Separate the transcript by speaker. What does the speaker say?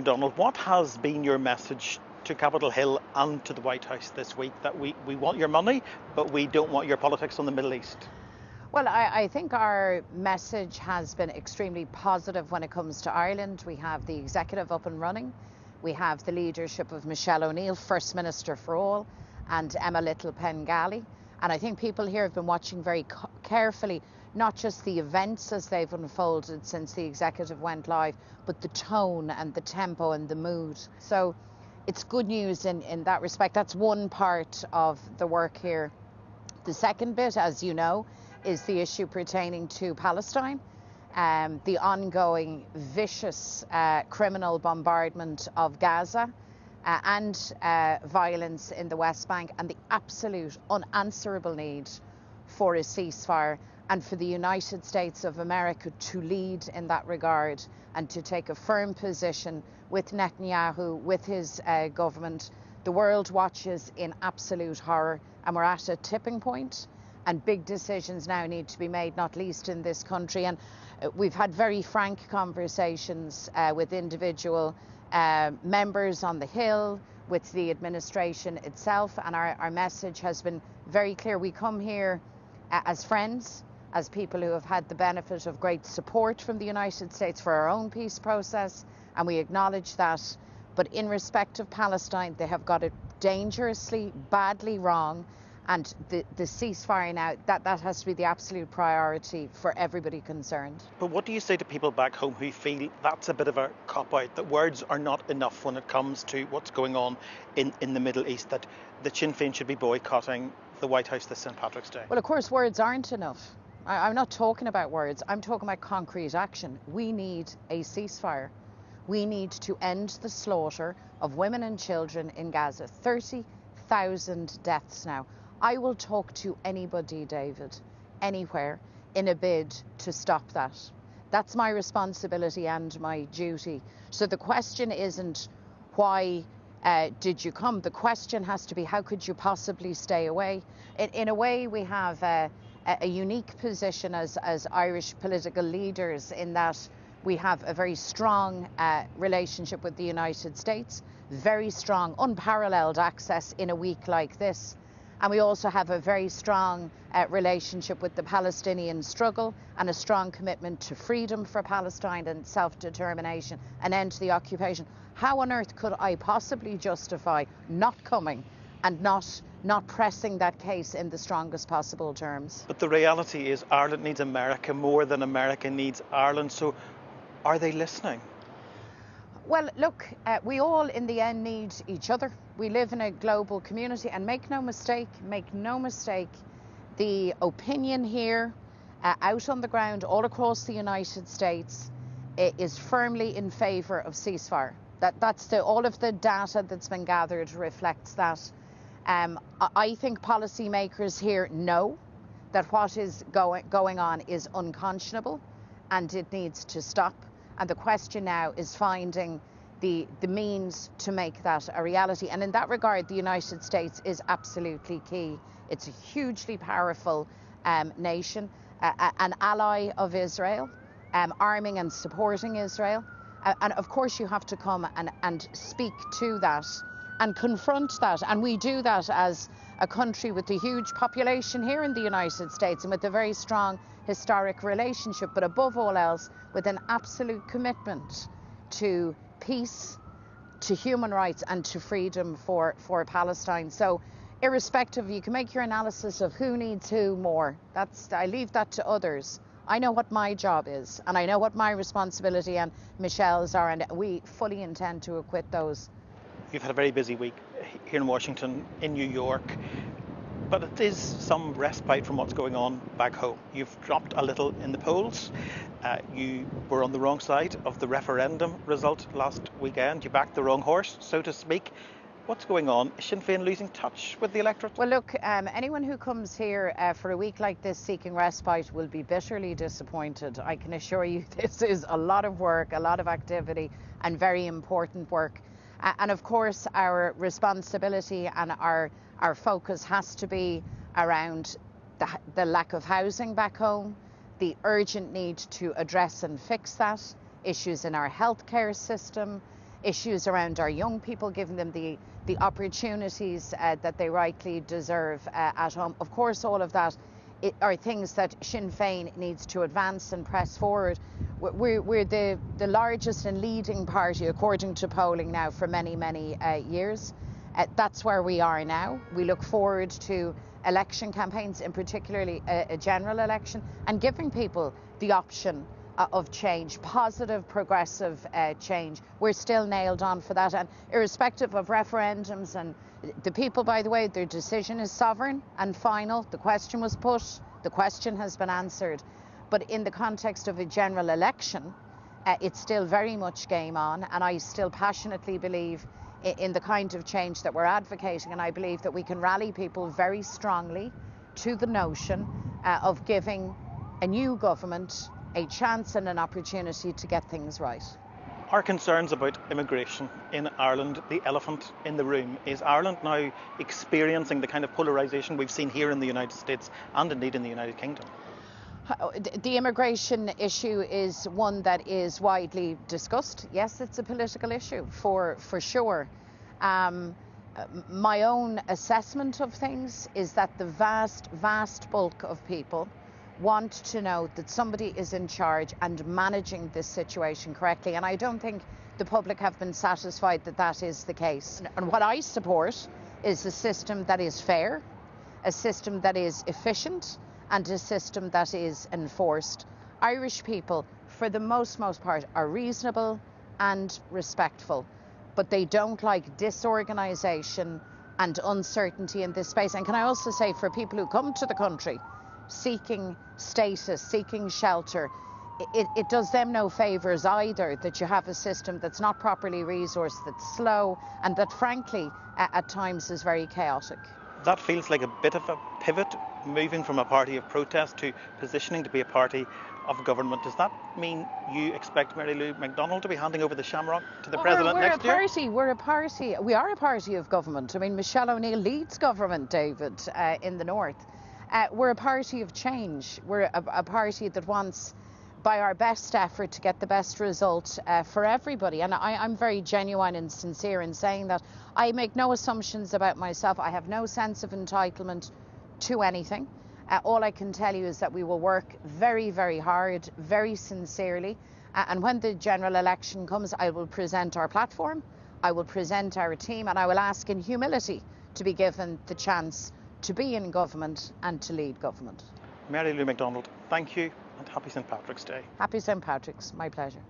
Speaker 1: McDonald, what has been your message to Capitol Hill and to the White House this week? That we want your money, but we don't want your politics on the Middle East.
Speaker 2: Well, I think our message has been extremely positive when it comes to Ireland. We have the executive up and running. We have the leadership of Michelle O'Neill, First Minister for all, and Emma Little-Pengally. And I think people here have been watching very carefully, not just the events as they've unfolded since the executive went live, but the tone and the tempo and the mood. So it's good news in that respect. That's one part of the work here. The second bit, as you know, is the issue pertaining to Palestine, the ongoing vicious criminal bombardment of Gaza and violence in the West Bank, and the absolute unanswerable need for a ceasefire, and for the United States of America to lead in that regard and to take a firm position with Netanyahu, with his government. The world watches in absolute horror, and we're at a tipping point, and big decisions now need to be made, not least in this country. And we've had very frank conversations with individual members on the Hill, with the administration itself, and our message has been very clear. We come here as friends, as people who have had the benefit of great support from the United States for our own peace process, and we acknowledge that. But in respect of Palestine, they have got it dangerously, badly wrong, and the ceasefire now, that has to be the absolute priority for everybody concerned.
Speaker 1: But what do you say to people back home who feel that's a bit of a cop-out, that words are not enough when it comes to what's going on in the Middle East, that Sinn Féin should be boycotting the White House this St. Patrick's Day?
Speaker 2: Well, of course, words aren't enough. I'm not talking about words. I'm talking about concrete action. We need a ceasefire. We need to end the slaughter of women and children in Gaza. 30,000 deaths now. I will talk to anybody, David, anywhere, in a bid to stop that. That's my responsibility and my duty. So the question isn't why did you come? The question has to be, how could you possibly stay away? In a way, we have a unique position as Irish political leaders, in that we have a very strong relationship with the United States, very strong, unparalleled access in a week like this. And we also have a very strong relationship with the Palestinian struggle, and a strong commitment to freedom for Palestine and self-determination, and end to the occupation. How on earth could I possibly justify not coming and not pressing that case in the strongest possible terms?
Speaker 1: But the reality is Ireland needs America more than America needs Ireland. So are they listening?
Speaker 2: Well, look, we all in the end need each other. We live in a global community, and make no mistake, the opinion here out on the ground all across the United States is firmly in favour of ceasefire. That's all of the data that's been gathered reflects that. I think policymakers here know that what is going on is unconscionable, and it needs to stop. And the question now is finding the means to make that a reality. And in that regard, the United States is absolutely key. It's a hugely powerful nation, an ally of Israel, arming and supporting Israel. And of course, you have to come and speak to that and confront that. And we do that as a country with a huge population here in the United States, and with a very strong historic relationship, but above all else, with an absolute commitment to peace, to human rights, and to freedom for Palestine. So irrespective, you can make your analysis of who needs who more. I leave that to others. I know what my job is, and I know what my responsibility and Michelle's are, and we fully intend to acquit those.
Speaker 1: You've had a very busy week here in Washington, in New York, but it is some respite from what's going on back home. You've dropped a little in the polls. You were on the wrong side of the referendum result last weekend. You backed the wrong horse, so to speak. What's going on? Is Sinn Féin losing touch with the electorate?
Speaker 2: Well, look, anyone who comes here for a week like this seeking respite will be bitterly disappointed. I can assure you this is a lot of work, a lot of activity, and very important work. And of course, our responsibility and our focus has to be around the lack of housing back home, the urgent need to address and fix that, issues in our healthcare system, issues around our young people, giving them the opportunities that they rightly deserve at home. Of course, all of that are things that Sinn Féin needs to advance and press forward. We're the largest and leading party, according to polling now, for many, many years. That's where we are now. We look forward to election campaigns, in particularly a general election, and giving people the option of change, positive, progressive change. We're still nailed on for that, and irrespective of referendums, and the people, by the way, their decision is sovereign and final. The question was put, the question has been answered. But in the context of a general election, it's still very much game on, and I still passionately believe in the kind of change that we're advocating, and I believe that we can rally people very strongly to the notion of giving a new government a chance and an opportunity to get things right.
Speaker 1: Our concerns about immigration in Ireland, the elephant in the room. Is Ireland now experiencing the kind of polarisation we've seen here in the United States and indeed in the United Kingdom?
Speaker 2: The immigration issue is one that is widely discussed. Yes, it's a political issue for sure. My own assessment of things is that the vast bulk of people want to know that somebody is in charge and managing this situation correctly, and I don't think the public have been satisfied that that is the case. And what I support is a system that is fair, a system that is efficient, and a system that is enforced. Irish people, for the most part, are reasonable and respectful, but they don't like disorganisation and uncertainty in this space. And can I also say, for people who come to the country seeking status, seeking shelter, it does them no favours either that you have a system that's not properly resourced, that's slow, and that frankly at times is very chaotic.
Speaker 1: That feels like a bit of a pivot, moving from a party of protest to positioning to be a party of government. Does that mean you expect Mary Lou McDonald to be handing over the shamrock to the president next year?
Speaker 2: We are a party of government. I mean, Michelle O'Neill leads government, David, in the north. We're a party of change. We're a party that wants, by our best effort, to get the best result for everybody. And I'm very genuine and sincere in saying that. I make no assumptions about myself. I have no sense of entitlement to anything. All I can tell you is that we will work very, very hard, very sincerely. And when the general election comes, I will present our platform, I will present our team, and I will ask in humility to be given the chance to be in government and to lead government.
Speaker 1: Mary Lou McDonald, thank you and happy St. Patrick's Day.
Speaker 2: Happy St. Patrick's, my pleasure.